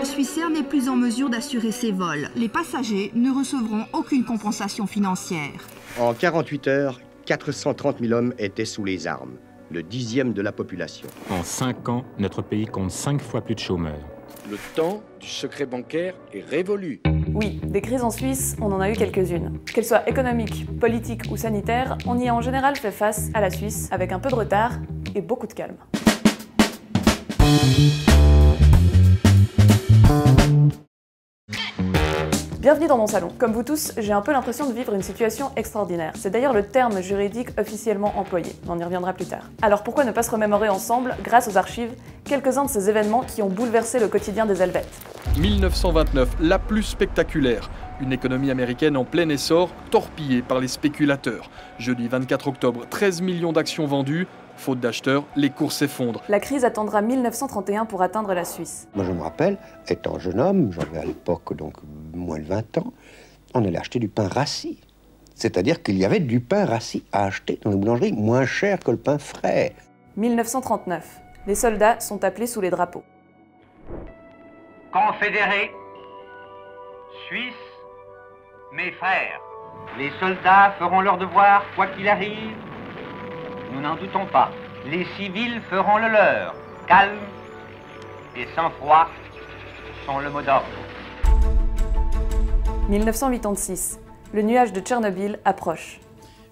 Swissair n'est plus en mesure d'assurer ses vols. Les passagers ne recevront aucune compensation financière. En 48 heures, 430 000 hommes étaient sous les armes, le 10e de la population. En 5 ans, notre pays compte 5 fois plus de chômeurs. Le temps du secret bancaire est révolu. Oui, des crises en Suisse, on en a eu quelques-unes. Qu'elles soient économiques, politiques ou sanitaires, on y a en général fait face à la Suisse avec un peu de retard et beaucoup de calme. Bienvenue dans mon salon. Comme vous tous, j'ai un peu l'impression de vivre une situation extraordinaire. C'est d'ailleurs le terme juridique officiellement employé. On y reviendra plus tard. Alors pourquoi ne pas se remémorer ensemble, grâce aux archives, quelques-uns de ces événements qui ont bouleversé le quotidien des Helvètes. 1929, la plus spectaculaire. Une économie américaine en plein essor, torpillée par les spéculateurs. Jeudi 24 octobre, 13 millions d'actions vendues. Faute d'acheteurs, les cours s'effondrent. La crise attendra 1931 pour atteindre la Suisse. Moi je me rappelle, étant jeune homme, j'avais à l'époque donc moins de 20 ans, on allait acheter du pain rassis. C'est-à-dire qu'il y avait du pain rassis à acheter dans les boulangeries, moins cher que le pain frais. 1939. Les soldats sont appelés sous les drapeaux. Confédérés, Suisses, mes frères, les soldats feront leur devoir quoi qu'il arrive. Nous n'en doutons pas. Les civils feront le leur. Calme et sang-froid sont le mot d'ordre. 1986. Le nuage de Tchernobyl approche.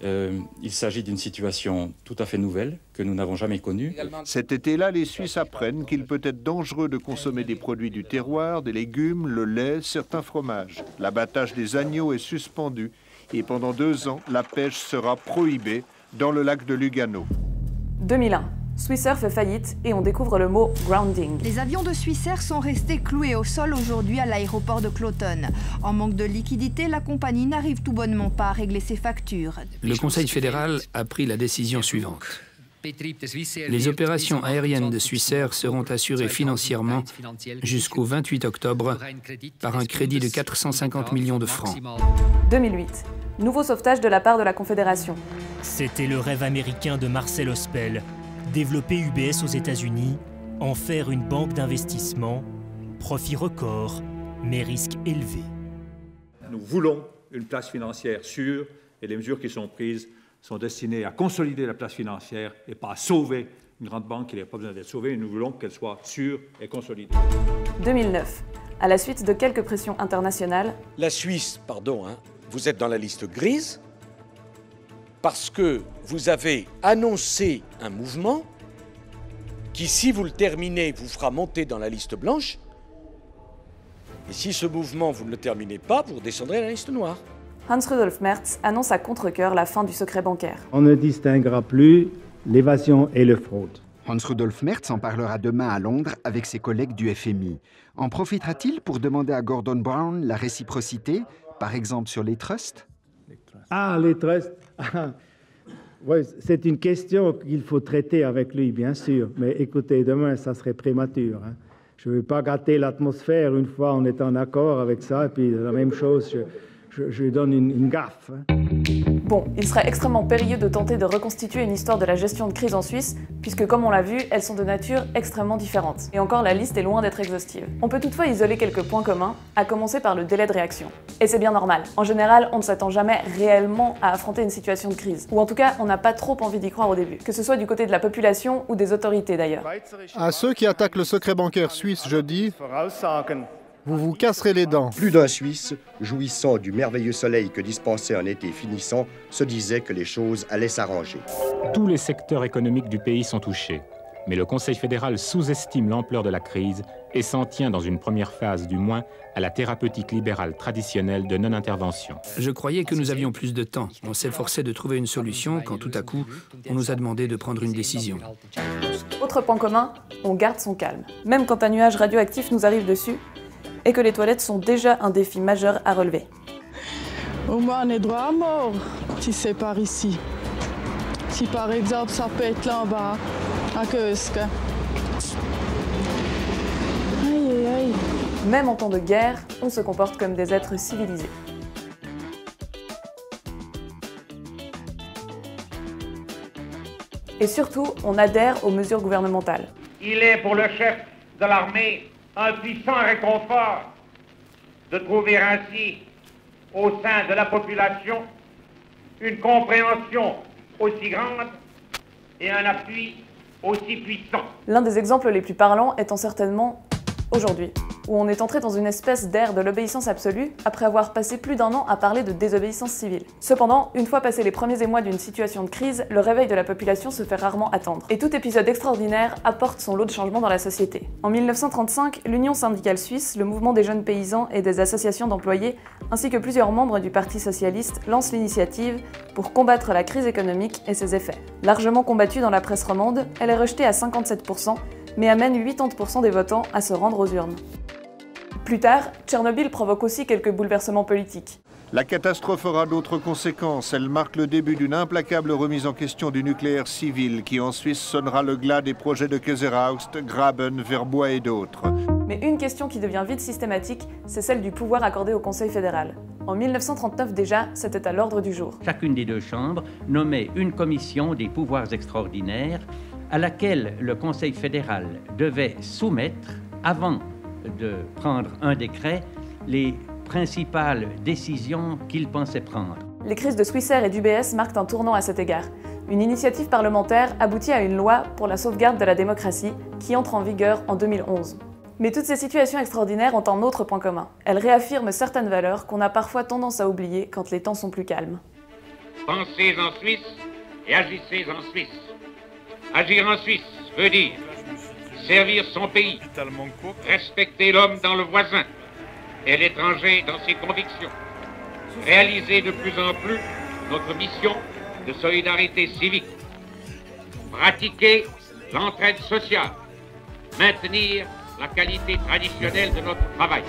Il s'agit d'une situation tout à fait nouvelle que nous n'avons jamais connue. Cet été-là, les Suisses apprennent qu'il peut être dangereux de consommer des produits du terroir, des légumes, le lait, certains fromages. L'abattage des agneaux est suspendu et pendant 2 ans, la pêche sera prohibée dans le lac de Lugano. 2001. Swissair fait faillite et on découvre le mot « grounding ». Les avions de Swissair sont restés cloués au sol aujourd'hui à l'aéroport de Kloten. En manque de liquidité, la compagnie n'arrive tout bonnement pas à régler ses factures. Le Conseil fédéral a pris la décision suivante. Les opérations aériennes de Swissair seront assurées financièrement jusqu'au 28 octobre par un crédit de 450 millions de francs. 2008. Nouveau sauvetage de la part de la Confédération. C'était le rêve américain de Marcel Ospel. Développer UBS aux États-Unis, en faire une banque d'investissement, profit record, mais risque élevé. Nous voulons une place financière sûre et les mesures qui sont prises sont destinées à consolider la place financière et pas à sauver une grande banque qui n'a pas besoin d'être sauvée. Nous voulons qu'elle soit sûre et consolidée. 2009. À la suite de quelques pressions internationales... La Suisse, vous êtes dans la liste grise parce que vous avez annoncé un mouvement qui, si vous le terminez, vous fera monter dans la liste blanche. Et si ce mouvement, vous ne le terminez pas, vous redescendrez à la liste noire. Hans-Rudolf Merz annonce à contre-cœur la fin du secret bancaire. On ne distinguera plus l'évasion et la fraude. Hans-Rudolf Merz en parlera demain à Londres avec ses collègues du FMI. En profitera-t-il pour demander à Gordon Brown la réciprocité, par exemple sur les trusts? Ah, les trusts. Ouais, c'est une question qu'il faut traiter avec lui, bien sûr. Mais écoutez, demain, ça serait prématuré. Je ne veux pas gâter l'atmosphère une fois on est en accord avec ça. Et puis la même chose, je lui donne une gaffe. Bon, il serait extrêmement périlleux de tenter de reconstituer une histoire de la gestion de crise en Suisse, puisque comme on l'a vu, elles sont de nature extrêmement différentes. Et encore, la liste est loin d'être exhaustive. On peut toutefois isoler quelques points communs, à commencer par le délai de réaction. Et c'est bien normal. En général, on ne s'attend jamais réellement à affronter une situation de crise. Ou en tout cas, on n'a pas trop envie d'y croire au début. Que ce soit du côté de la population ou des autorités d'ailleurs. À ceux qui attaquent le secret bancaire suisse, je dis... Vous vous casserez les dents. Plus d'un Suisse, jouissant du merveilleux soleil que dispensait un été finissant, se disait que les choses allaient s'arranger. Tous les secteurs économiques du pays sont touchés. Mais le Conseil fédéral sous-estime l'ampleur de la crise et s'en tient, dans une première phase du moins, à la thérapeutique libérale traditionnelle de non-intervention. Je croyais que nous avions plus de temps. On s'efforçait de trouver une solution quand tout à coup, on nous a demandé de prendre une décision. Autre point commun, on garde son calme. Même quand un nuage radioactif nous arrive dessus, et que les toilettes sont déjà un défi majeur à relever. Au moins on est droit à mort si c'est par ici. Si par exemple ça peut être là en bas, à Keusque. Aïe aïe aïe. Même en temps de guerre, on se comporte comme des êtres civilisés. Et surtout, on adhère aux mesures gouvernementales. Il est pour le chef de l'armée un puissant réconfort de trouver ainsi au sein de la population une compréhension aussi grande et un appui aussi puissant. L'un des exemples les plus parlants étant certainement aujourd'hui, où on est entré dans une espèce d'ère de l'obéissance absolue après avoir passé plus d'1 an à parler de désobéissance civile. Cependant, une fois passés les premiers émois d'une situation de crise, le réveil de la population se fait rarement attendre. Et tout épisode extraordinaire apporte son lot de changements dans la société. En 1935, l'Union syndicale suisse, le mouvement des jeunes paysans et des associations d'employés, ainsi que plusieurs membres du Parti socialiste, lancent l'initiative pour combattre la crise économique et ses effets. Largement combattue dans la presse romande, elle est rejetée à 57%, mais amène 80% des votants à se rendre aux urnes. Plus tard, Tchernobyl provoque aussi quelques bouleversements politiques. La catastrophe aura d'autres conséquences. Elle marque le début d'une implacable remise en question du nucléaire civil qui en Suisse sonnera le glas des projets de Kaiserhaust, Graben, Verbois et d'autres. Mais une question qui devient vite systématique, c'est celle du pouvoir accordé au Conseil fédéral. En 1939 déjà, c'était à l'ordre du jour. Chacune des deux chambres nommait une commission des pouvoirs extraordinaires à laquelle le Conseil fédéral devait soumettre, avant de prendre un décret, les principales décisions qu'il pensait prendre. Les crises de Swissair et d'UBS marquent un tournant à cet égard. Une initiative parlementaire aboutit à une loi pour la sauvegarde de la démocratie qui entre en vigueur en 2011. Mais toutes ces situations extraordinaires ont un autre point commun. Elles réaffirment certaines valeurs qu'on a parfois tendance à oublier quand les temps sont plus calmes. Pensez en Suisse et agissez en Suisse. Agir en Suisse veut dire servir son pays, respecter l'homme dans le voisin et l'étranger dans ses convictions, réaliser de plus en plus notre mission de solidarité civique, pratiquer l'entraide sociale, maintenir la qualité traditionnelle de notre travail.